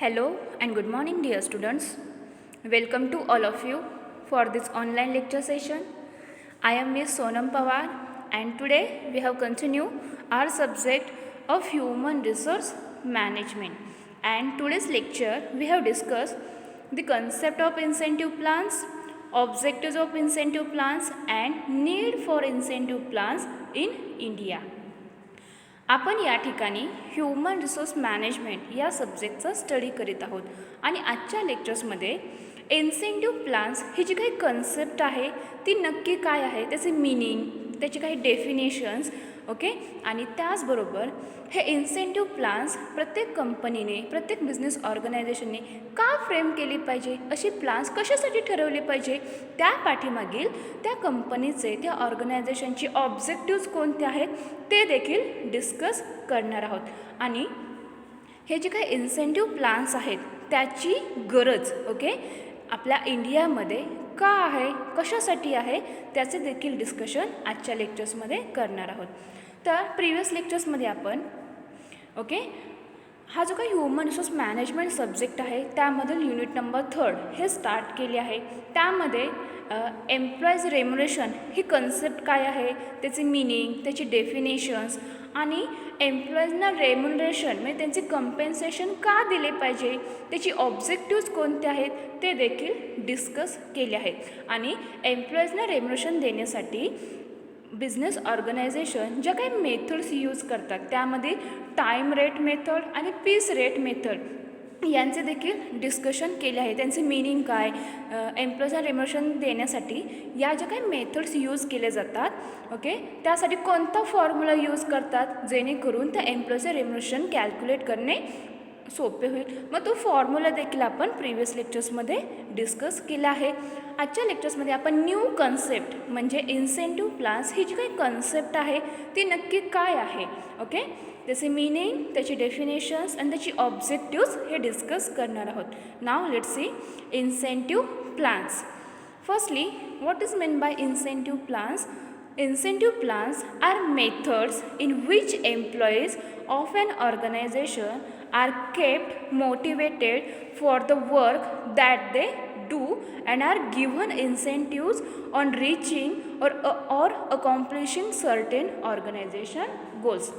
Hello and good morning, dear students. Welcome to all of you for this online lecture session. I am Ms. Sonam Pawar, and today we have continued our subject of human resource management. And today's lecture we have discussed the concept of incentive plans, objectives of incentive plans, and need for incentive plans in India. आपण या ठिकाणी human resource management या सब्जेक्टचा study करीत आहोत आणि आजच्या लेक्चर्समध्ये incentive plans ही जी काही कन्सेप्ट आहे ती नक्की काय आहे, त्याचे मीनिंग, त्याची काही डेफिनेशन्स, ओके. आणि त्याचबरोबर हे इन्सेंटिव्ह प्लान्स प्रत्येक कंपनीने, प्रत्येक बिझनेस ऑर्गनायझेशनने का फ्रेम केली पाहिजे, अशी प्लान्स कशासाठी ठरवले पाहिजे, त्या पाठीमागील त्या कंपनीचे, त्या ऑर्गनायझेशनचे ऑब्जेक्टिव्ज कोणते आहेत ते देखील डिस्कस करणार आहोत. आणि हे जे काही इन्सेंटिव्ह प्लान्स आहेत त्याची गरज, ओके, आपल्या इंडियामध्ये का आहे, कशासाठी आहे, त्याचे देखील डिस्कशन आजच्या लेक्चर्समध्ये करणार आहोत. तर प्रिव्हियस लेक्चर्समध्ये आपण, ओके, हा जो काही ह्युमन रिसोर्स मॅनेजमेंट सब्जेक्ट आहे त्यामधील युनिट नंबर 3 हे स्टार्ट केले आहे. त्यामध्ये एम्प्लॉईज रेम्युनरेशन ही कन्सेप्ट काय आहे, त्याची मीनिंग, त्याची डेफिनेशन्स आणि एम्प्लॉईजना रेम्युनरेशन म्हणजे त्यांचे कंपेन्सेशन का दिले पाहिजे, त्याची ऑब्जेक्टिव्ज कोणते आहेत ते देखील डिस्कस केले आहेत. आणि एम्प्लॉईजना रेम्युनरेशन देण्यासाठी बिझनेस ऑर्गनायझेशन ज्या काही मेथड्स यूज करतात त्यामध्ये टाईम रेट मेथड आणि पीस रेट मेथड यांचे देखील डिस्कशन केले आहे. त्यांचे मीनिंग काय, एम्प्लॉईजना रेम्युनरेशन देण्यासाठी या ज्या काही मेथड्स यूज केले जातात, ओके, त्यासाठी कोणता फॉर्म्युला यूज करतात जेणेकरून त्या एम्प्लॉईचे रेम्युनरेशन कॅल्क्युलेट करणे सोपे होईल. मग तो फॉर्म्युला देखील आपण प्रिव्हियस लेक्चर्समध्ये डिस्कस केला आहे. आजच्या लेक्चर्समध्ये आपण न्यू कन्सेप्ट म्हणजे इन्सेंटिव्ह प्लान्स ही जी काही कन्सेप्ट आहे ती नक्की काय आहे, ओके, त्याचे मीनिंग, त्याची डेफिनेशन्स आणि त्याची ऑब्जेक्टिव्ज हे डिस्कस करणार आहोत. Now let's see incentive plans. Firstly, what is mean by incentive plans? Incentive plans are methods in which employees of an organization are kept motivated for the work that they do and are given incentives on reaching or accomplishing certain organization goals.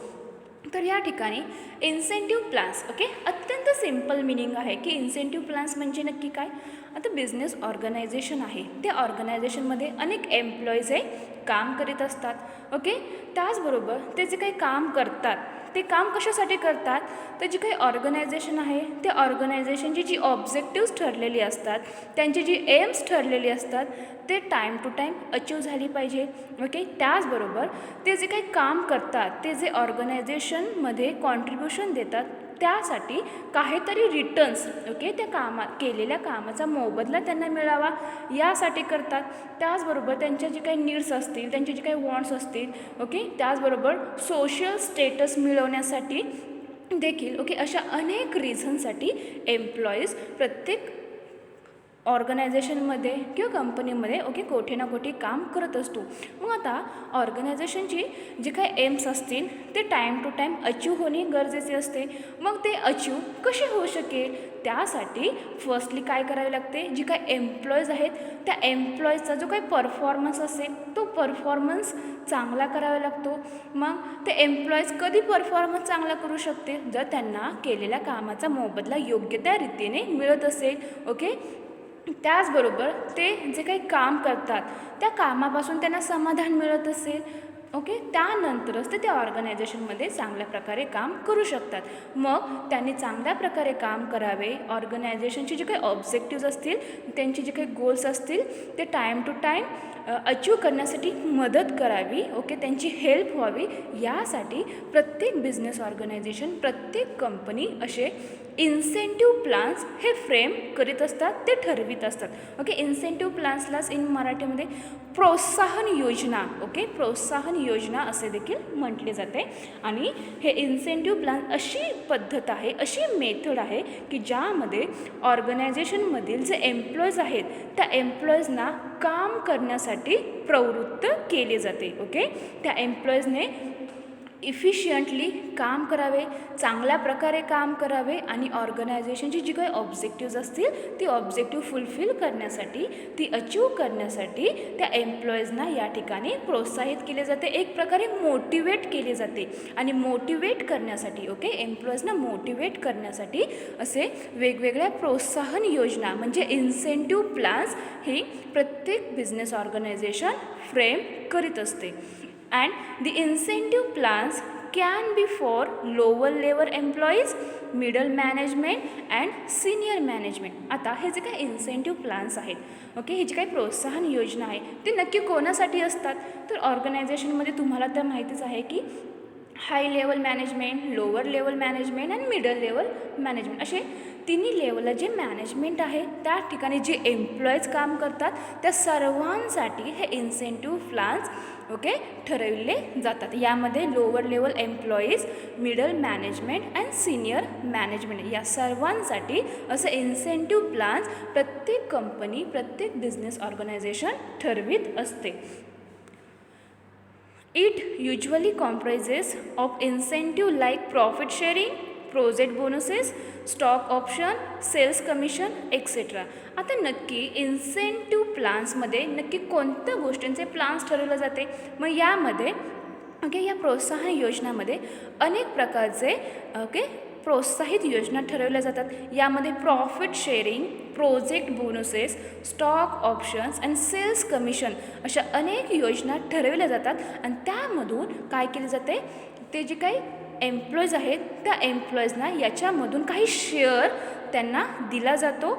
तर या ठिकाणी incentive plans, okay, अत्यंत simple meaning आहे की incentive plans म्हणजे नक्की काय. आता बिझनेस ऑर्गनायझेशन आहे, त्या ऑर्गनायझेशनमध्ये अनेक एम्प्लॉईज हे काम करीत असतात, ओके. त्याचबरोबर ते जे काही काम करतात ते काम कशासाठी करतात, तर जी काही ऑर्गनायझेशन आहे त्या ऑर्गनायझेशनची जी ऑब्जेक्टिव्स ठरलेली असतात, त्यांची जी एम्स ठरलेली असतात ते टाईम टू टाईम अचीव झाली पाहिजे, ओके. त्याचबरोबर ते जे काही काम करतात, ते जे ऑर्गनायझेशनमध्ये कॉन्ट्रीब्युशन देतात त्यासाठी काहीतरी रिटर्न्स, ओके, त्या केलेल्या कामाचा मोबदला त्यांना मिळावा यासाठी करतात. त्याचबरोबर त्यांच्या जे काही नीड्स असतील, त्यांचे जे काही वॉन्ट्स असतील, ओके, त्याचबरोबर सोशल स्टेटस मिळवण्यासाठी देखील, ओके, अशा अनेक रिझनसाठी एम्प्लॉईज प्रत्येक ऑर्गनायझेशनमध्ये किंवा कंपनीमध्ये, ओके, कुठे ना कुठे काम करत असतो. मग आता ऑर्गनायझेशनची जे काही एम्स असतील ते टाईम टू टाईम अचीव होणे गरजेचे असते. मग ते अचीव कसे होऊ शकेल, त्यासाठी फर्स्टली काय करावे लागते, जी काही एम्प्लॉईज आहेत त्या एम्प्लॉईजचा जो काही परफॉर्मन्स असेल तो परफॉर्मन्स चांगला करावा लागतो. मग ते एम्प्लॉईज कधी परफॉर्मन्स चांगला करू शकते, जर त्यांना केलेल्या कामाचा मोबदला योग्य त्या रीतीने मिळत असेल, ओके. त्याचबरोबर ते जे काही काम करतात त्या कामापासून त्यांना समाधान मिळत असेल, ओके, त्यानंतरच ते त्या ऑर्गनायझेशनमध्ये चांगल्या प्रकारे काम करू शकतात. मग त्यांनी चांगल्या प्रकारे काम करावे, ऑर्गनायझेशनचे जे काही ऑब्जेक्टिव्ज असतील, त्यांचे जे काही गोल्स असतील ते टाईम टू टाईम अचीव करण्यासाठी मदत करावी, ओके, त्यांची हेल्प व्हावी, यासाठी प्रत्येक बिझनेस ऑर्गनायझेशन, प्रत्येक कंपनी असे इन्सेंटिव्ह प्लान्स हे फ्रेम करीत असतात, ते ठरवित असतात, ओके. इन्सेंटिव्ह प्लान्सलाच इन मराठीमध्ये प्रोत्साहन योजना, ओके, प्रोत्साहन योजना असे देखील म्हटले जाते. आणि हे इन्सेंटिव्ह प्लान अशी पद्धत आहे, अशी मेथड आहे की ज्यामध्ये ऑर्गनायझेशनमधील जे एम्प्लॉईज आहेत त्या एम्प्लॉईजना काम करण्यासाठी प्रवृत्त केले जाते, ओके. त्या एम्प्लॉईजने इफिशियंटली काम करावे, चांगल्या प्रकारे काम करावे आणि ऑर्गनायझेशनची जी काही ऑब्जेक्टिव्ज असतील ती ऑब्जेक्टिव्ह फुलफिल करण्यासाठी, ती अचीव करण्यासाठी त्या एम्प्लॉईजना या ठिकाणी प्रोत्साहित केले जाते, एक प्रकारे मोटिवेट केले जाते. आणि मोटिवेट करण्यासाठी एम्प्लॉईजना मोटिवेट करण्यासाठी असे वेगवेगळ्या प्रोत्साहन योजना म्हणजे इन्सेंटिव्ह प्लॅन्स ही प्रत्येक बिझनेस ऑर्गनायझेशन फ्रेम करीत असते. And the incentive plans can be for lower level employees, middle management and senior management. आता हे जे काही इन्सेंटिव्ह प्लॅन्स आहेत हे जी काही प्रोत्साहन योजना आहे ते नक्की कोणासाठी असतात, तर ऑर्गनायझेशनमध्ये तुम्हाला तर माहितीच आहे की high level management, lower level management आणि मिडल लेवल मॅनेजमेंट असे तिन्ही लेवलला जे मॅनेजमेंट आहे त्या ठिकाणी जे एम्प्लॉईज काम करतात त्या सर्वांसाठी हे इन्सेंटिव्ह प्लॅन्स ठरविले जातात. यामध्ये lower level employees, middle management and senior management या सर्वांसाठी असे इन्सेंटिव्ह प्लॅन्स प्रत्येक कंपनी, प्रत्येक बिझनेस ऑर्गनायझेशन ठरवित असते. It usually comprises of incentive like profit sharing, project bonuses, stock option, sales commission etcetera. आता नक्की इन्सेंटिव्ह प्लॅन्समध्ये नक्की कोणत्या गोष्टींचे प्लॅन्स ठरवले जाते, मग यामध्ये या प्रोत्साहन योजनामध्ये अनेक प्रकारचे प्रोत्साहित योजना ठरवल्या जातात. यामध्ये profit sharing, project bonuses, stock options and sales commission अशा अनेक योजना ठरवल्या जातात. आणि त्यामधून काय केले जाते, ते जे काही एम्प्लॉईज आहेत त्या एम्प्लॉईजना याच्यामधून काही शेअर त्यांना दिला जातो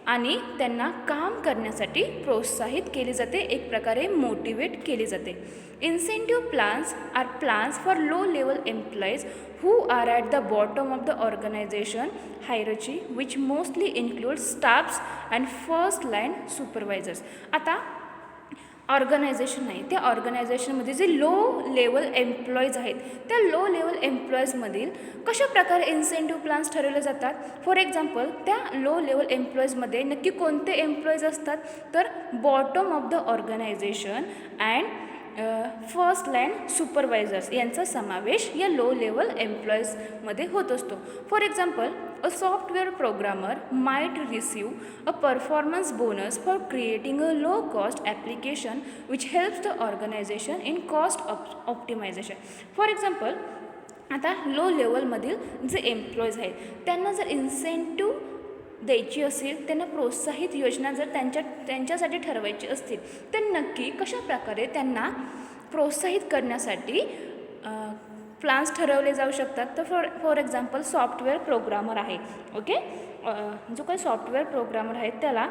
आणि त्यांना काम करण्यासाठी प्रोत्साहित केले जाते, एक प्रकारे मोटिवेट केले जाते. Incentive plans are plans for low level employees who are at the bottom of the organization hierarchy which mostly includes staffs and first line supervisors. आता ऑर्गनायझेशन आहे त्या ऑर्गनायझेशनमध्ये जे लो लेवल एम्प्लॉईज आहेत त्या लो लेवल एम्प्लॉईजमधील कशा प्रकारे incentive plans ठरवले जातात. फॉर एक्झाम्पल त्या लो लेवल एम्प्लॉईजमध्ये नक्की कोणते एम्प्लॉईज असतात, तर bottom of the organisation and first line supervisors यांचा समावेश या लो लेवल एम्प्लॉईजमध्ये होत असतो. For example a software programmer might receive a performance bonus for creating a low cost application which helps the organisation in cost optimisation. For example आता low लेवलमधील जे employees आहेत त्यांना जर इन्सेंटिव्ह द्यायची असेल, त्यांना प्रोत्साहित योजना जर त्यांच्यासाठी ठरवायची असतील तर नक्की कशा प्रकारे त्यांना प्रोत्साहित करण्यासाठी प्लॅन्स ठरवले जाऊ शकतात. तर फॉर एक्झाम्पल सॉफ्टवेअर प्रोग्रामर आहे जो काही सॉफ्टवेअर प्रोग्रामर आहे त्याला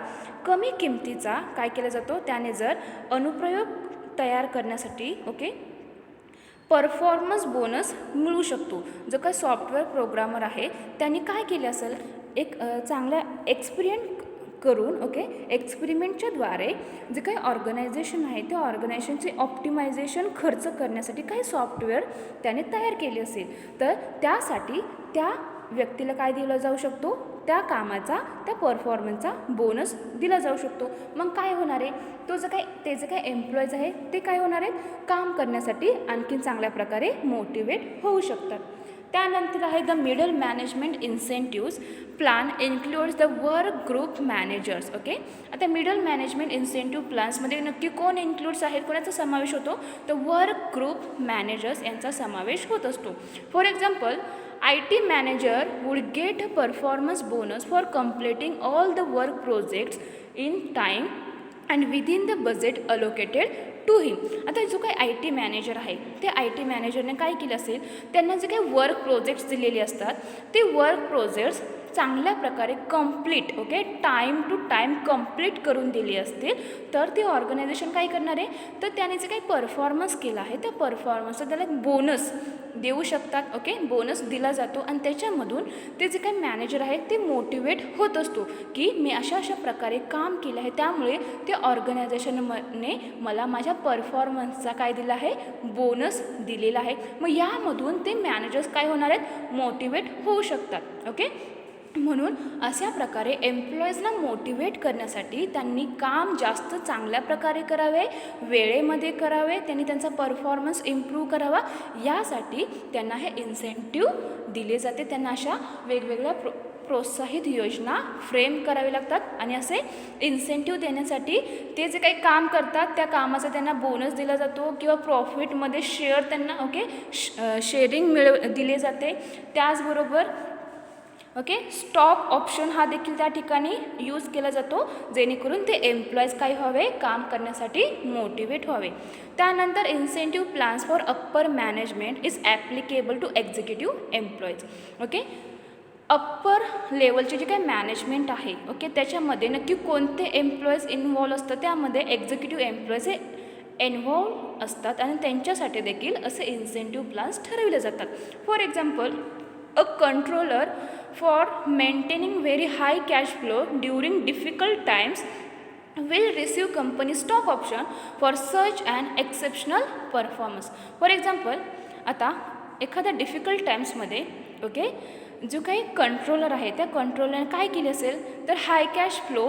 कमी किमतीचा काय केला जातो, त्याने जर अनुप्रयोग तयार करण्यासाठी परफॉर्मन्स बोनस मिळू शकतो. जो काही सॉफ्टवेअर प्रोग्रामर आहे त्यांनी काय केले असेल, एक चांगला एक्सपेरिमेंटच्या द्वारे जे काही ऑर्गनायझेशन आहे त्या ऑर्गनायझेशनचे ऑप्टिमायझेशन खर्च करण्यासाठी काही सॉफ्टवेअर त्याने तयार केले असेल तर त्यासाठी त्या व्यक्तीला काय दिला जाऊ शकतो, त्या कामाचा, त्या परफॉर्मन्सचा बोनस दिला जाऊ शकतो. मग काय होणार आहे, ते जे काही एम्प्लॉईज आहे ते काय होणार आहेत, काम करण्यासाठी आणखीन चांगल्या प्रकारे मोटिवेट होऊ शकतात. त्यानंतर आहे the middle management incentives plan includes the work group managers. आता मिडल मॅनेजमेंट इन्सेंटिव्ह प्लॅन्समध्ये नक्की कोण इन्क्लूड्स आहेत, कोणाचा समावेश होतो, तर वर्क ग्रुप मॅनेजर्स यांचा समावेश होत असतो. For example IT manager would get a performance bonus for completing all the work projects in time and within the budget allocated to him. आता जो काही IT मॅनेजर आहे ते IT मॅनेजरने काय केलं असेल, त्यांना जे काही वर्क प्रोजेक्ट्स दिलेले असतात ते वर्क प्रोजेक्ट्स चांगल्या प्रकारे complete time to time complete करून दिले असतील तर ते ऑर्गनायझेशन काय करणार आहे, तर त्याने जे काही परफॉर्मन्स केला आहे त्या परफॉर्मन्सचा त्याला बोनस देऊ शकतात. बोनस दिला जातो आणि त्याच्यामधून ते जे काही मॅनेजर आहे ते मोटिवेट होत असतो की मी अशा प्रकारे काम केलं आहे त्यामुळे ते ऑर्गनायझेशनने मला माझ्या परफॉर्मन्सचा काय दिला आहे, बोनस दिलेला आहे. मग यामधून ते मॅनेजर्स काय होणार आहेत, मोटिवेट होऊ शकतात. म्हणून अशा प्रकारे एम्प्लॉईजला मोटिवेट करण्यासाठी त्यांनी काम जास्त चांगल्या प्रकारे करावे, वेळेमध्ये करावे, त्यांनी त्यांचा परफॉर्मन्स इम्प्रूव्ह करावा, यासाठी त्यांना हे इन्सेंटिव्ह दिले जाते. त्यांना अशा वेगवेगळ्या प्रोत्साहित योजना फ्रेम करावे लागतात आणि असे इन्सेंटिव्ह देण्यासाठी ते जे काही काम करतात त्या कामाचा त्यांना बोनस दिला जातो किंवा प्रॉफिटमध्ये शेअर त्यांना शेअरिंग दिले जाते. त्याचबरोबर स्टॉक ऑप्शन हा देखील त्या ठिकाणी यूज केला जातो, जेणेकरून ते एम्प्लॉईज काय व्हावे, काम करण्यासाठी मोटिवेट व्हावे. त्यानंतर incentive plans for upper management is applicable to executive employees. Upper लेवलचे जे काही मॅनेजमेंट आहे त्याच्यामध्ये नक्की कोणते एम्प्लॉईज इन्व्हॉल्व असतात, त्यामध्ये एक्झिक्युटिव्ह एम्प्लॉईज हे इन्व्हॉल्व असतात आणि त्यांच्यासाठी देखील असे इन्सेंटिव्ह प्लॅन्स ठरवले जातात. For example, a controller for maintaining very high cash flow during difficult times will receive company stock option for such an exceptional performance. For example, आता एखाद्या डिफिकल्ट टाईम्समध्ये जो काही कंट्रोलर आहे त्या कंट्रोलरने काय केले असेल तर हाय कॅश फ्लो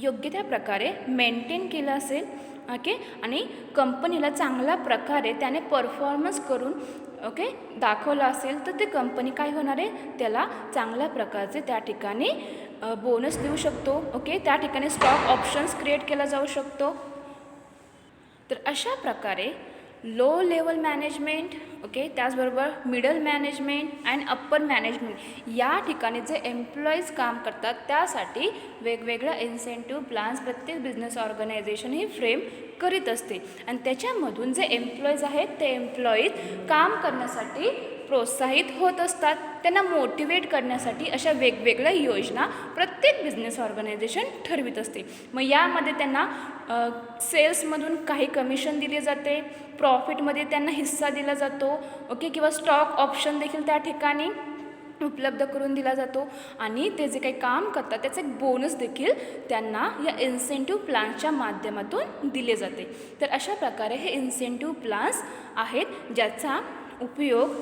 योग्य त्या प्रकारे मेंटेन केलं असेल आणि कंपनीला चांगल्या प्रकारे त्याने परफॉर्मन्स करून दाखवलं असेल तर ते कंपनी काय होणार आहे, त्याला चांगल्या प्रकारचे त्या ठिकाणी बोनस देऊ शकतो. त्या ठिकाणी स्टॉक ऑप्शन्स क्रिएट केला जाऊ शकतो. तर अशा प्रकारे लो लेवल मॅनेजमेंट त्याचबरोबर middle management and upper management या ठिकाणी जे एम्प्लॉईज काम करतात त्यासाठी वेगवेगळ्या इन्सेंटिव्ह प्लॅन्स प्रत्येक बिझनेस ऑर्गनायझेशन ही फ्रेम करीत असते आणि त्याच्यामधून जे एम्प्लॉईज आहेत ते एम्प्लॉईज काम करण्यासाठी प्रोत्साहित होत असतात. त्यांना मोटिवेट करण्यासाठी अशा वेगवेगळ्या योजना प्रत्येक बिझनेस ऑर्गनायझेशन ठरवित असते. मग यामध्ये त्यांना सेल्समधून काही कमिशन दिले जाते, प्रॉफिटमध्ये त्यांना हिस्सा दिला जातो किंवा स्टॉक ऑप्शन देखील त्या ठिकाणी उपलब्ध करून दिला जातो आणि ते जे काही काम करतात त्याचे एक बोनस देखील त्यांना या इन्सेंटिव्ह प्लॅन्सच्या माध्यमातून दिले जाते. तर अशा प्रकारे हे इन्सेंटिव्ह प्लॅन्स आहेत ज्याचा उपयोग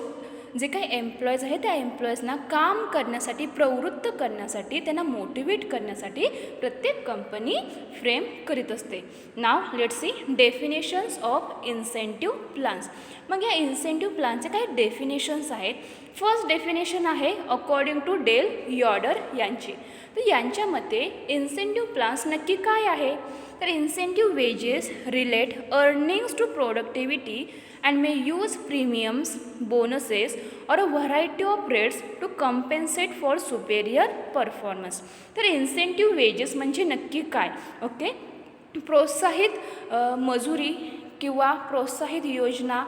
जे काही एम्प्लॉईज आहेत त्या एम्प्लॉईजना काम करण्यासाठी प्रवृत्त करण्यासाठी त्यांना मोटिवेट करण्यासाठी प्रत्येक कंपनी फ्रेम करीत असते. Now let's see definitions of incentive plans. मग या इन्सेंटिव्ह प्लॅनचे काही डेफिनेशन्स आहेत. फर्स्ट डेफिनेशन आहे अकॉर्डिंग टू डेल यॉर्डर यांची. तर यांच्या मते इन्सेंटिव्ह प्लॅन्स नक्की काय आहे, तर incentive wages relate earnings to productivity and may use premiums, bonuses or a variety of rates to compensate for superior performance. तर इन्सेंटिव्ह वेजेस म्हणजे नक्की काय, प्रोत्साहित मजुरी किंवा प्रोत्साहित योजना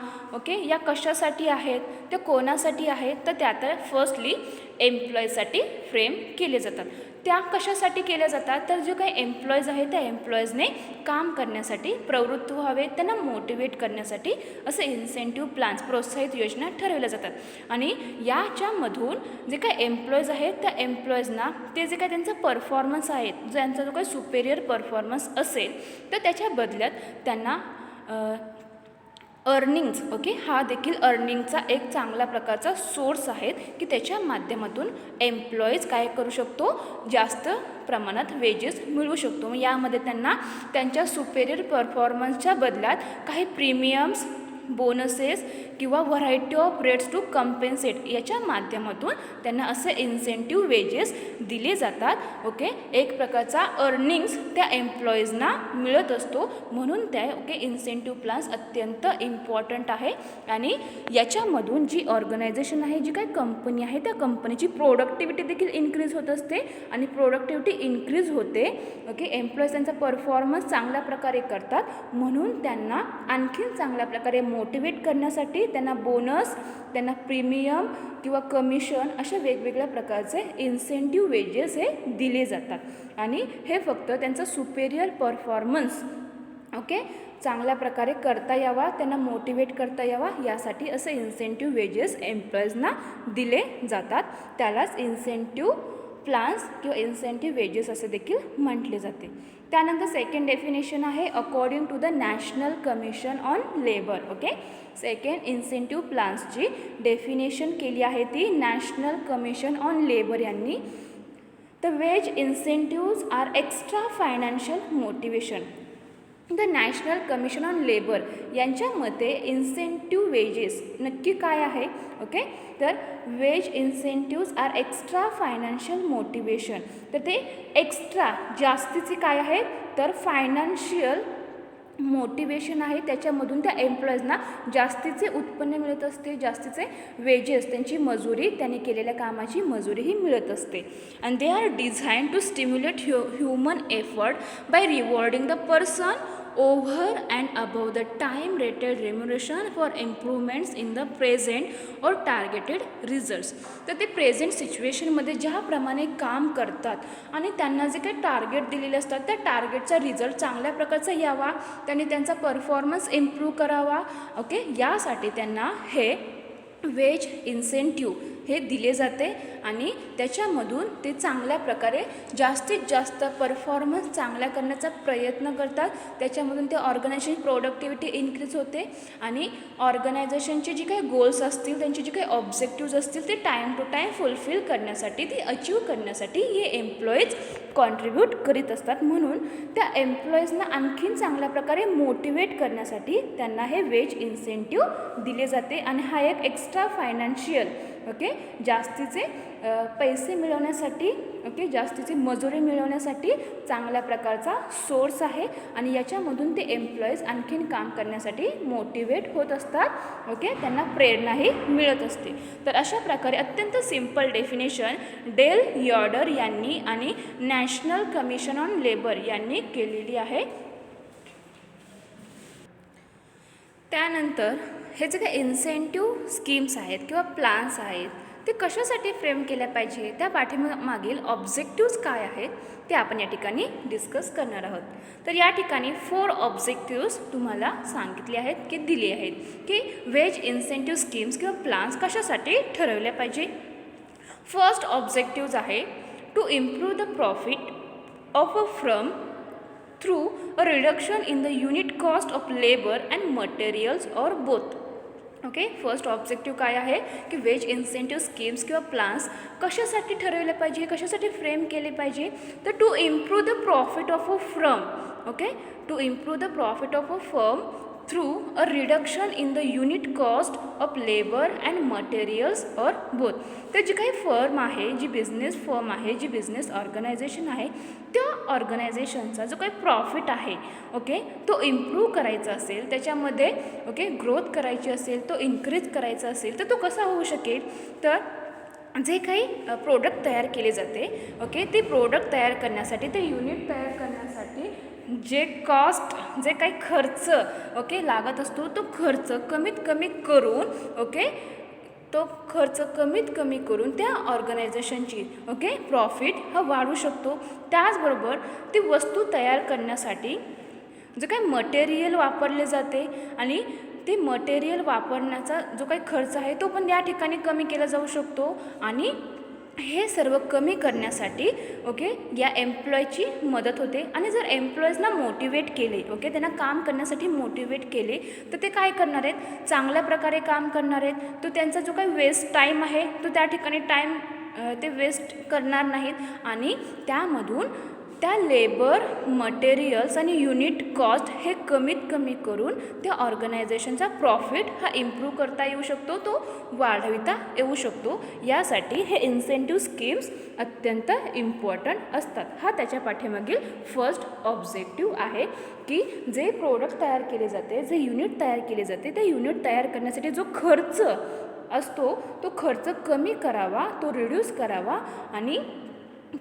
या कशासाठी आहेत, त्या कोणासाठी आहेत, तर त्या फर्स्टली एम्प्लॉईजसाठी फ्रेम केले जातात. त्या कशासाठी केल्या जातात, तर जो काही एम्प्लॉईज आहे त्या एम्प्लॉईजने काम करण्यासाठी प्रवृत्त व्हावे, त्यांना मोटिवेट करण्यासाठी असे इन्सेंटिव्ह प्लॅन्स प्रोत्साहित योजना ठरवल्या जातात. आणि याच्यामधून जे काही एम्प्लॉईज आहेत त्या एम्प्लॉईजना ते जे काही त्यांचा परफॉर्मन्स आहे, ज्यांचा जो काही सुपेरियर परफॉर्मन्स असेल तर त्याच्या बदल्यात त्यांना अर्निंग्स हा देखील अर्निंगचा एक चांगला प्रकारचा सोर्स आहे की त्याच्या माध्यमातून एम्प्लॉईज काय करू शकतो, जास्त प्रमाणात वेजेस मिळवू शकतो. यामध्ये त्यांना त्यांच्या सुपेरियर परफॉर्मन्सच्या बदल्यात काही प्रीमियम्स, बोनसेस किंवा variety of rates to compensate याच्या माध्यमातून त्यांना असे इन्सेंटिव्ह वेजेस दिले जातात. एक प्रकारचा अर्निंग्स त्या एम्प्लॉईजना मिळत असतो. म्हणून त्या इन्सेंटिव्ह प्लॅन्स अत्यंत इम्पॉर्टंट आहे आणि याच्यामधून जी ऑर्गनायझेशन आहे, जी काही कंपनी आहे त्या कंपनीची प्रोडक्टिव्हिटी देखील इन्क्रीज होत असते आणि प्रोडक्टिव्हिटी इन्क्रीज होते. एम्प्लॉईज त्यांचा परफॉर्मन्स चांगल्या प्रकारे करतात म्हणून त्यांना आणखीन चांगल्या प्रकारे मोटिवेट करण्यासाठी त्यांना बोनस, त्यांना प्रीमियम किंवा कमिशन अशा वेगवेगळ्या प्रकारचे इन्सेंटिव्ह वेजेस हे दिले जातात आणि हे फक्त त्यांचा सुपेरियर परफॉर्मन्स चांगल्या प्रकारे करता यावा, त्यांना मोटिवेट करता यावा यासाठी असे इन्सेंटिव्ह वेजेस एम्प्लॉईजना दिले जातात. त्यालाच इन्सेंटिव्ह प्लान्स किंवा इन्सेंटिव्ह वेजेस असे देखील म्हटले जाते. त्यानंतर सेकंड डेफिनेशन आहे according to the national commission on labour. Okay, second incentive प्लान्सची डेफिनेशन केली आहे ती नॅशनल कमिशन ऑन लेबर यांनी. The wage incentives are extra financial motivation. The national commission on labour यांच्या मते इन्सेंटिव्ह वेजेस नक्की काय आहे. ओके, तर wage incentives are extra financial motivation. तर ते एक्स्ट्रा जास्तीचे काय आहे तर फायनान्शियल मोटिवेशन आहे. त्याच्यामधून त्या एम्प्लॉईजना जास्तीचे उत्पन्न मिळत असते, जास्तीचे वेजेस, त्यांची मजुरी, त्यांनी केलेल्या कामाची मजुरीही मिळत असते. And they are design to stimulate human effort by rewarding the person over and above the time rated remuneration for improvements in the present or targeted results. तर ते प्रेझेंट सिच्युएशनमध्ये ज्याप्रमाणे काम करतात आणि त्यांना जे काही टार्गेट दिलेले असतात त्या टार्गेटचा रिझल्ट चांगल्या प्रकारचा यावा, त्यांनी त्यांचा परफॉर्मन्स इम्प्रूव्ह करावा. ओके, यासाठी त्यांना हे वेज इन्सेंटिव्ह हे दिले जाते आणि त्याच्यामधून ते चांगल्या प्रकारे जास्तीत जास्त परफॉर्मन्स चांगला करण्याचा प्रयत्न करतात. त्याच्यामधून ते ऑर्गनायझेशन प्रोडक्टिव्हिटी इन्क्रीज होते आणि ऑर्गनायझेशनचे जे काही गोल्स असतील, त्यांचे जे काही ऑब्जेक्टिव्ज असतील ते टाईम टू टाईम फुलफिल करण्यासाठी, ते अचीव करण्यासाठी हे एम्प्लॉईज कॉन्ट्रीब्यूट करीत असतात. म्हणून त्या एम्प्लॉईजना आणखीन चांगल्या प्रकारे मोटिवेट करण्यासाठी त्यांना हे वेज इन्सेंटिव्ह दिले जाते आणि हा एक एक्स्ट्रा फायनान्शियल ओके जास्तीचे पैसे मिळवण्यासाठी, ओके जास्तीची मजुरी मिळवण्यासाठी चांगल्या प्रकारचा सोर्स आहे आणि याच्यामधून ते एम्प्लॉईज आणखीन काम करण्यासाठी मोटिवेट होत असतात. ओके, त्यांना प्रेरणाही मिळत असते. तर अशा प्रकारे अत्यंत सिंपल डेफिनेशन डेल यॉर्डर यांनी आणि नॅशनल कमिशन ऑन लेबर यांनी केलेली आहे. त्यानंतर हे जे काही इन्सेंटिव्ह स्कीम्स आहेत किंवा प्लान्स आहेत ते कशासाठी फ्रेम केल्या पाहिजे, त्या पाठीमागील ऑब्जेक्टिव्ज काय आहेत ते आपण या ठिकाणी डिस्कस करणार आहोत. तर या ठिकाणी 4 ऑब्जेक्टिव्ज तुम्हाला सांगितले आहेत की दिले आहेत की वेज इन्सेंटिव्ह स्कीम्स किंवा प्लान्स कशासाठी ठरवल्या पाहिजे. फर्स्ट ऑब्जेक्टिव्ज आहे to improve the profit of a firm through a reduction in the unit cost of labor and materials or both. Okay, first objective काय आहे की वेज इन्सेंटिव्ह स्कीम्स किंवा plans कशासाठी ठरवले पाहिजे, कशासाठी फ्रेम केले पाहिजे. तर to improve the profit of a firm. Okay, to improve the profit of a firm through a reduction in the unit cost of labour and materials or both. तर जी काही फर्म आहे, जी बिझनेस फर्म आहे, जी business organisation आहे, त्या ऑर्गनायझेशनचा जो काही profit आहे ओके तो इम्प्रूव्ह करायचा असेल, त्याच्यामध्ये ओके ग्रोथ करायची असेल, तो इन्क्रीज करायचा असेल तर तो कसा होऊ शकेल. तर जे काही प्रोडक्ट तयार केले जाते ओके ते प्रोडक्ट तयार करण्यासाठी, ते युनिट तयार करण्यासाठी जे कॉस्ट, जे काही खर्च ओके लागत असतो तो खर्च कमीत कमी करून ओके तो खर्च कमीत कमी करून त्या ऑर्गनायझेशनची ओके प्रॉफिट हा वाढू शकतो. त्याचबरोबर ती वस्तू तयार करण्यासाठी जे काही मटेरियल वापरले जाते आणि ते मटेरियल वापरण्याचा जो काही खर्च आहे तो पण या ठिकाणी कमी केला जाऊ शकतो. आणि हे सर्व कमी करण्यासाठी ओके या एम्प्लॉयची मदत होते. आणि जर एम्प्लॉईजना मोटिवेट केले ओके त्यांना काम करण्यासाठी मोटिवेट केले तर ते काय करणार आहेत, चांगल्या प्रकारे काम करणार आहेत. तो त्यांचा जो काही वेस्ट टाईम आहे तो त्या ठिकाणी टाईम ते वेस्ट करणार नाहीत आणि त्यामधून त्या लेबर, मटेरियल्स आणि युनिट कॉस्ट हे कमीत कमी करून त्या ऑर्गनायझेशनचा प्रॉफिट हा इम्प्रूव्ह करता येऊ शकतो, तो वाढविता येऊ शकतो. यासाठी हे इन्सेंटिव्ह स्कीम्स अत्यंत इम्पॉर्टंट असतात. हा त्याच्या पाठीमागील फर्स्ट ऑब्जेक्टिव्ह आहे की जे प्रोडक्ट तयार केले जाते, जे युनिट तयार केले जाते, ते युनिट तयार करण्यासाठी जो खर्च असतो तो खर्च कमी करावा, तो रिड्यूस करावा आणि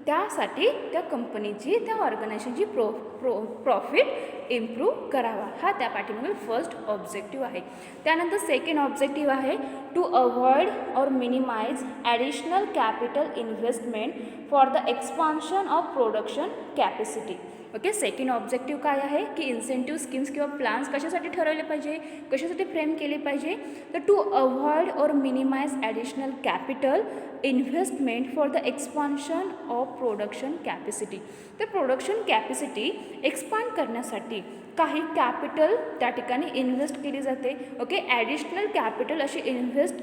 त्यासाठी त्या कंपनीची, त्या ऑर्गनायझेशनची प्रॉफिट इम्प्रूव्ह करावा. हा त्या पाठीमागील फर्स्ट ऑब्जेक्टिव्ह आहे. त्यानंतर सेकंड ऑब्जेक्टिव्ह आहे to avoid or minimise additional capital investment for the expansion of production capacity. Okay, second objective काय आहे की इन्सेंटिव्ह स्कीम्स किंवा प्लान्स कशासाठी ठरवले पाहिजे, कशासाठी फ्रेम केले पाहिजे, तर to avoid or minimise additional capital investment for the expansion of production capacity. तर प्रोडक्शन कॅपॅसिटी एक्सपांड करण्यासाठी काही कॅपिटल त्या ठिकाणी इन्व्हेस्ट केली जाते. ओके, ॲडिशनल कॅपिटल अशी इन्व्हेस्ट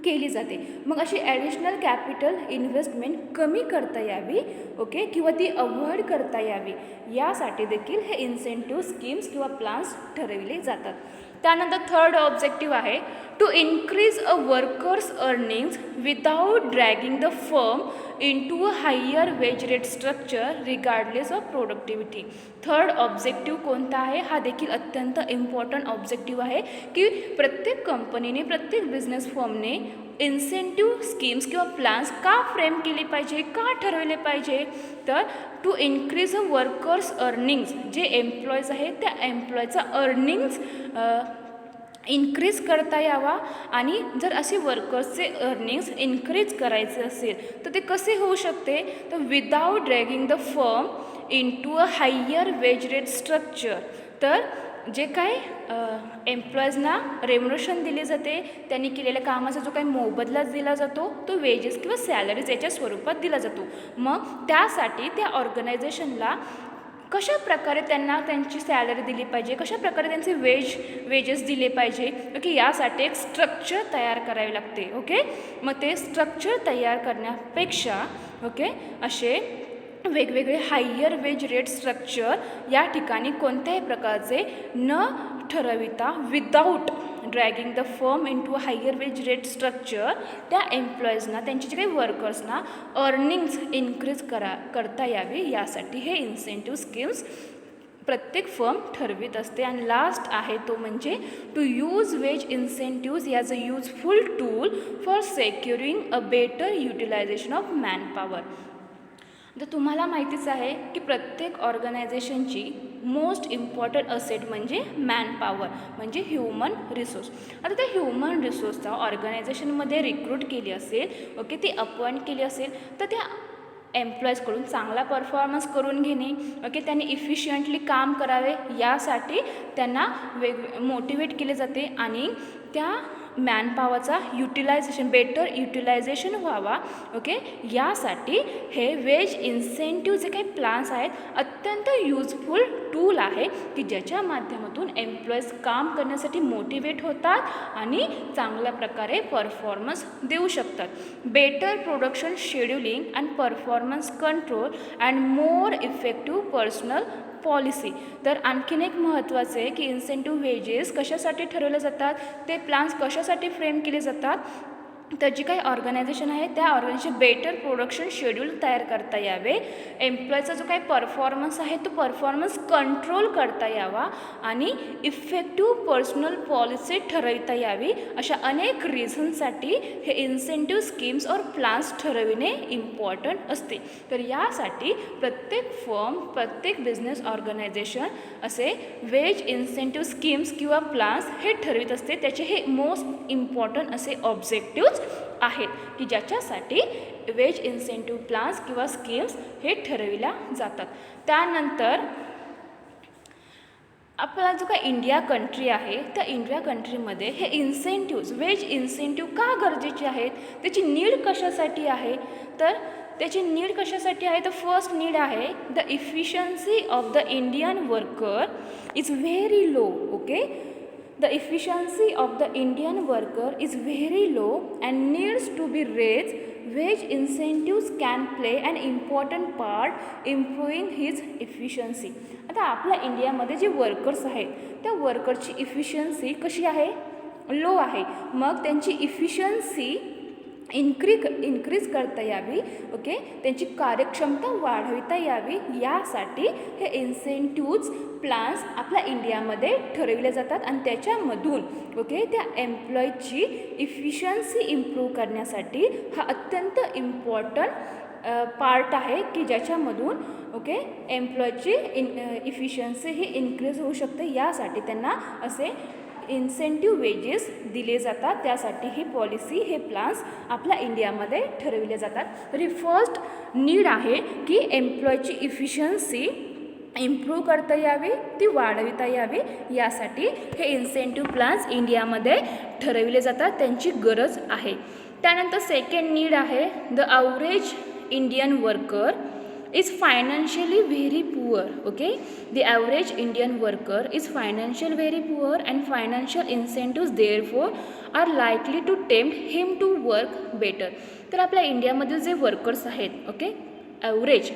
केली जाते. मग अशी ॲडिशनल कॅपिटल इन्व्हेस्टमेंट कमी करता यावी, ओके, किंवा ती अवॉइड करता यावी यासाठी देखील हे इन्सेंटिव्ह स्कीम्स किंवा प्लान्स ठरविले जातात. त्यानंतर थर्ड ऑब्जेक्टिव्ह आहे to increase a workers earnings without dragging the firm into a higher wage rate structure regardless of productivity. Third objective कोणता आहे, हा देखील अत्यंत इम्पॉर्टंट ऑब्जेक्टिव्ह आहे की प्रत्येक कंपनीने, प्रत्येक बिझनेस फर्मने इन्सेंटिव्ह स्कीम्स किंवा प्लान्स का फ्रेम केले पाहिजे, का ठरवले पाहिजे, तर to increase a workers earnings, जे एम्प्लॉईज आहेत त्या एम्प्लॉयचा अर्निंग्स इन्क्रीज करता यावा. आणि जर असे वर्कर्सचे अर्निंग्स इन्क्रीज करायचे असेल तर ते कसे होऊ शकते, तर without dragging the firm into a higher wage rate structure. तर जे काय एम्प्लॉईजना रेम्युनरेशन दिले जाते, त्यांनी केलेल्या कामाचा जो काही मोबदला दिला जातो तो वेजेस किंवा सॅलरीज याच्या स्वरूपात दिला जातो. मग त्यासाठी त्या ऑर्गनायझेशनला कशा प्रकारे त्यांना त्यांची सॅलरी दिली पाहिजे, कशा प्रकारे त्यांचे वेजेस दिले पाहिजे, ओके, यासाठी एक स्ट्रक्चर तयार करावे लागते. ओके, मग ते स्ट्रक्चर तयार करण्यापेक्षा ओके असे वेगवेगळे हायर वेज रेट स्ट्रक्चर या ठिकाणी कोणत्याही प्रकारचे न ठरविता without dragging the firm into higher wage rate structure त्या एम्प्लॉईजना, त्यांचे जे काही वर्कर्सना अर्निंग्स इन्क्रीज करता यावी यासाठी हे इन्सेंटिव्ह स्कीम्स प्रत्येक फर्म ठरवित असते. आणि लास्ट आहे तो म्हणजे to use wage incentives as a useful tool for securing a better utilisation of manpower. तर तुम्हाला माहितीच आहे की प्रत्येक ऑर्गनायझेशनची मोस्ट इम्पॉर्टंट असेट म्हणजे मॅनपॉवर, म्हणजे ह्युमन रिसोर्स. आता त्या ह्युमन रिसोर्सचा ऑर्गनायझेशनमध्ये रिक्रूट केली असेल, ओके, ती अपॉइंट केली असेल तर त्या एम्प्लॉईजकडून चांगला परफॉर्मन्स करून घेणे, ओके, त्यांनी इफिशियंटली काम करावे यासाठी त्यांना मोटिवेट केले जाते. आणि त्या मॅनपॉवरचा बेटर युटिलायझेशन व्हावा, ओके, यासाठी हे वेज इन्सेंटिव्ह जे काही प्लान्स आहेत अत्यंत युजफुल टूल आहे की ज्याच्या माध्यमातून एम्प्लॉईज काम करण्यासाठी मोटिवेट होतात आणि चांगल्या प्रकारे परफॉर्मन्स देऊ शकतात. Better production scheduling and performance control and more effective personal policy. तर आणखीन एक महत्त्वाचं आहे की इन्सेंटिव्ह वेजेस कशासाठी ठरवले जातात, ते प्लान्स कशासाठी फ्रेम केले जातात, तर जी काही ऑर्गनायझेशन आहे त्या ऑर्गनायझेशन बेटर प्रोडक्शन शेड्यूल तयार करता यावे, एम्प्लॉईचा जो काही परफॉर्मन्स आहे तो परफॉर्मन्स कंट्रोल करता यावा आणि इफेक्टिव्ह पर्सनल पॉलिसी ठरवता यावी. अशा अनेक रिझनसाठी हे इन्सेंटिव्ह स्कीम्स और प्लान्स ठरविणे इम्पॉर्टंट असते. तर यासाठी प्रत्येक फर्म, प्रत्येक बिझनेस ऑर्गनायझेशन असे वेज इन्सेंटिव्ह स्कीम्स किंवा प्लान्स हे ठरवित असते. त्याचे हे मोस्ट इम्पॉर्टंट असे ऑब्जेक्टिव्ज आहेत की ज्याच्यासाठी वेज इन्सेंटिव्ह प्लान्स किंवा स्कीम्स हे ठरविल्या जातात. त्यानंतर आपला जो काही इंडिया कंट्री आहे त्या इंडिया कंट्रीमध्ये हे इन्सेंटिव्ज, वेज इन्सेंटिव्ह का गरजेचे आहेत, त्याची नीड कशासाठी आहे, तर त्याची नीड कशासाठी आहे तर फर्स्ट नीड आहे the efficiency of the Indian worker is very low. Okay, the efficiency of the Indian worker is very low and needs to be raised. Wage incentives can play an important part improving his efficiency. आता आपल्या इंडियामध्ये जे workers आहेत त्या वर्करची efficiency कशी आहे, low आहे. मग त्यांची इफिशियन्सी इन्क्रीज करता यावी, ओके, त्यांची कार्यक्षमता वाढविता यावी यासाठी हे इन्सेंटिव्ज प्लान्स आपल्या इंडियामध्ये ठरविले जातात. आणि त्याच्यामधून ओके त्या एम्प्लॉईची इफिशियन्सी इम्प्रूव्ह करण्यासाठी हा अत्यंत इम्पॉर्टंट पार्ट आहे की ज्याच्यामधून ओके एम्प्लॉईची इफिशियन्सी ही इन्क्रीज होऊ शकते. यासाठी त्यांना असे इन्सेंटिव्ह वेजेस दिले जातात, त्यासाठी ही पॉलिसी, हे प्लान्स आपल्या इंडियामध्ये ठरविले जातात. तरी फर्स्ट नीड आहे की एम्प्लॉयची इफिशियन्सी इम्प्रूव्ह करता यावी, ती वाढविता यावी, यासाठी हे इन्सेंटिव्ह प्लान्स इंडियामध्ये ठरविले जातात, त्यांची गरज आहे. त्यानंतर सेकंड नीड आहे the average Indian worker is financially very poor. Okay, the average Indian worker is financially very poor and financial incentives therefore are likely to tempt him to work better. तर आपल्या इंडियामधील जे workers आहेत, okay, average,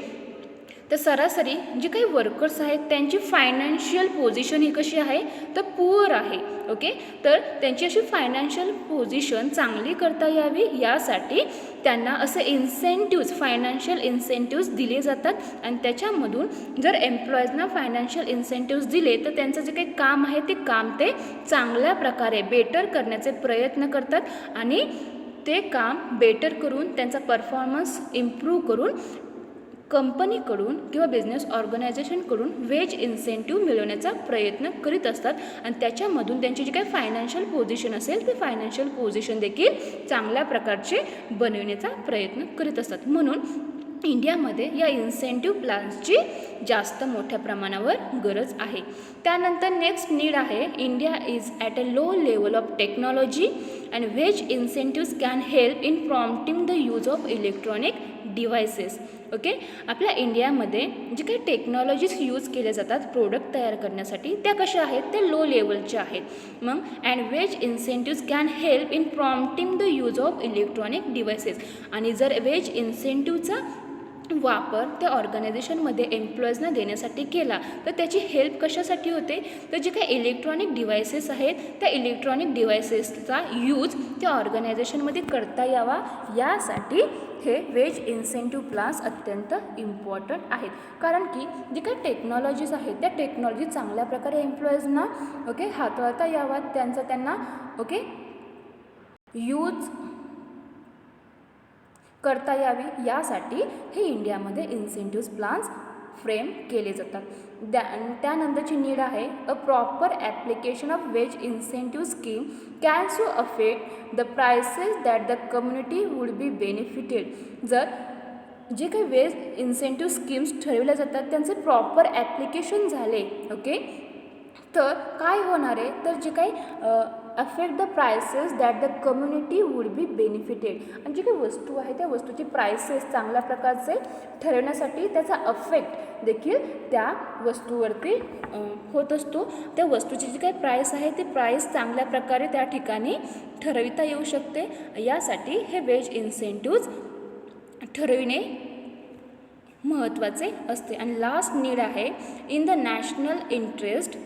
तर सरासरी जे काही workers आहेत त्यांची फायनान्शियल पोझिशन ही कशी आहे, तर पुअर आहे. ओके, तर त्यांची अशी फायनान्शियल पोझिशन चांगली करता यावी यासाठी त्यांना असे इन्सेंटिव्ज, फायनान्शियल इन्सेंटिव्ज दिले जातात. आणि त्याच्यामधून जर एम्प्लॉईजना फायनान्शियल इन्सेंटिव्ज दिले तर त्यांचं जे काही काम आहे ते काम ते चांगल्या प्रकारे बेटर करण्याचे प्रयत्न करतात आणि ते काम बेटर करून त्यांचा परफॉर्मन्स इम्प्रूव्ह करून कंपनीकडून किंवा बिझनेस ऑर्गनायझेशनकडून वेज इन्सेंटिव्ह मिळवण्याचा प्रयत्न करीत असतात. आणि त्याच्यामधून त्यांची जी काही फायनान्शियल पोझिशन असेल ते फायनान्शियल पोझिशन देखील चांगल्या प्रकारचे बनविण्याचा प्रयत्न करीत असतात. म्हणून इंडियामध्ये या इन्सेंटिव्ह प्लॅन्सची जास्त मोठ्या प्रमाणावर गरज आहे. त्यानंतर नेक्स्ट नीड आहे India is at a low level of technology and wage incentives can help in prompting the use of electronic devices. Okay, आपल्या इंडियामध्ये जे काही टेक्नॉलॉजीज यूज केल्या जातात प्रोडक्ट तयार करण्यासाठी त्या कशा आहेत, त्या लो लेवलच्या आहेत. मग and wage incentives can help in prompting the use of electronic devices. आणि जर वेज इन्सेंटिव्हचा वापर त्या ऑर्गनायझेशनमध्ये एम्प्लॉईजना देण्यासाठी केला तर त्याची हेल्प कशासाठी होते, तर जे काही इलेक्ट्रॉनिक डिव्हायसेस आहेत त्या इलेक्ट्रॉनिक डिव्हायसेसचा यूज त्या ऑर्गनायझेशनमध्ये करता यावा यासाठी हे वेज इन्सेंटिव्ह प्लान्स अत्यंत इम्पॉर्टंट आहेत. कारण की जे काही टेक्नॉलॉजीज आहेत त्या टेक्नॉलॉजी चांगल्या प्रकारे एम्प्लॉईजना ओके हाताळता याव्यात, त्यांना ओके यूज करता यावी यासाठी हे इंडियामध्ये इन्सेंटिव्ह प्लान्स फ्रेम केले जातात. त्यानंतरची नीड आहे a proper application of ways incentive scheme can so affect the prices that the community would be benefited. जर जे काही वेज इन्सेंटिव्ह स्कीम्स ठरवल्या जातात त्यांचे प्रॉपर ॲप्लिकेशन झाले ओके तर काय होणार आहे, तर जे काही affect the prices that the community would be benefited. आणि जी काही वस्तू आहे त्या वस्तूची प्रायसेस चांगल्या प्रकारचे ठरवण्यासाठी त्याचा अफेक्ट देखील त्या वस्तूवरती होत असतो. त्या वस्तूची जी काही प्राईस आहे ती प्राईस चांगल्या प्रकारे त्या ठिकाणी ठरविता येऊ शकते. यासाठी हे वेज इन्सेंटिव्ज ठरविणे महत्त्वाचे असते. आणि लास्ट नीड आहे in the national interest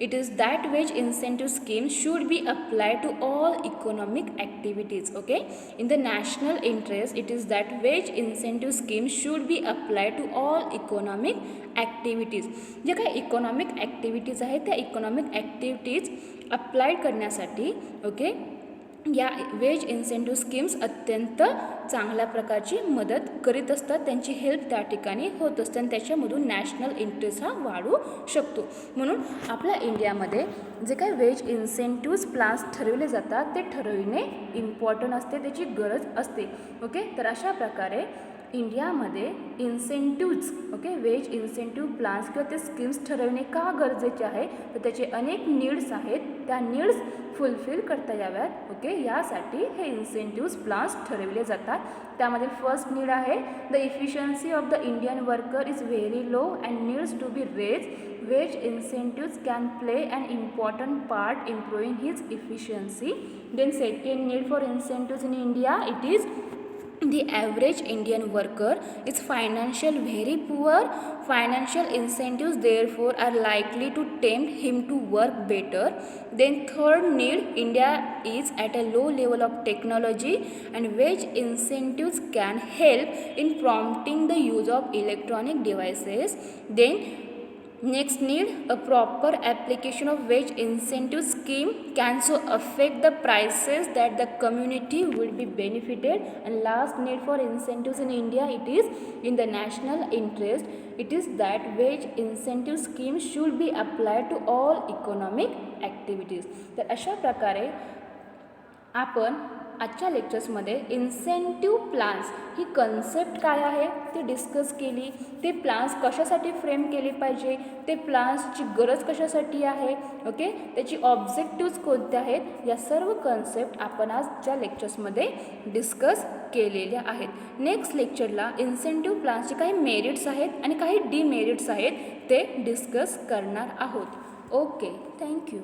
it is that wage incentive scheme should be applied to all economic activities. Okay, in the national interest it is that wage incentive scheme should be applied to all economic activities. जे काही economic activities आहेत त्या economic activities apply करण्यासाठी okay या veg incentive schemes अत्यंत चांगल्या प्रकारची मदत करीत असतात. त्यांची हेल्प त्या ठिकाणी होत असते आणि त्याच्यामधून नॅशनल इंटरेस्ट हा वाढू शकतो. म्हणून आपल्या इंडियामध्ये जे काही वेज इन्सेंटिव्ह प्लान्स ठरवले जातात ते ठरविणे इम्पॉर्टंट असते, त्याची गरज असते. ओके, तर अशा प्रकारे इंडियामध्ये इन्सेंटिव्ज ओके वेज इन्सेंटिव्ह प्लान्स किंवा ते स्कीम्स ठरवणे का गरजेचे आहे, तर त्याचे अनेक नीड्स आहेत, त्या नीड्स फुलफिल करता याव्यात ओके यासाठी हे इन्सेंटिव्ह प्लान्स ठरवले जातात. त्यामध्ये फर्स्ट नीड आहे the efficiency of the Indian worker is very low and needs to be raise. Wage incentives can play an important part improving his efficiency. Then second need for incentives in India it is the average Indian worker is financially very poor. Financial incentives therefore are likely to tempt him to work better. Then third need, India is at a low level of technology and wage incentives can help in prompting the use of electronic devices. Then Next need a proper application of wage incentive scheme can so affect the prices that the community will be benefited. And last need for incentives in India, it is in the national interest. It is that wage incentive scheme should be applied to all economic activities. तर अशा प्रकारे आपण आजच्या लेक्चर्समध्ये incentive plans ही concept काय आहे ती discuss केली. ते प्लान्स कशासाठी फ्रेम केले पाहिजे, ते प्लान्सची गरज कशासाठी आहे, ओके, त्याची ऑब्जेक्टिव्ज कोणते आहेत, या सर्व कन्सेप्ट आपण आजच्या लेक्चर्समध्ये डिस्कस केलेल्या आहेत. नेक्स्ट लेक्चरला इन्सेंटिव्ह प्लान्सचे काही मेरिट्स आहेत आणि काही डिमेरिट्स आहेत ते डिस्कस करणार आहोत. Okay, thank you.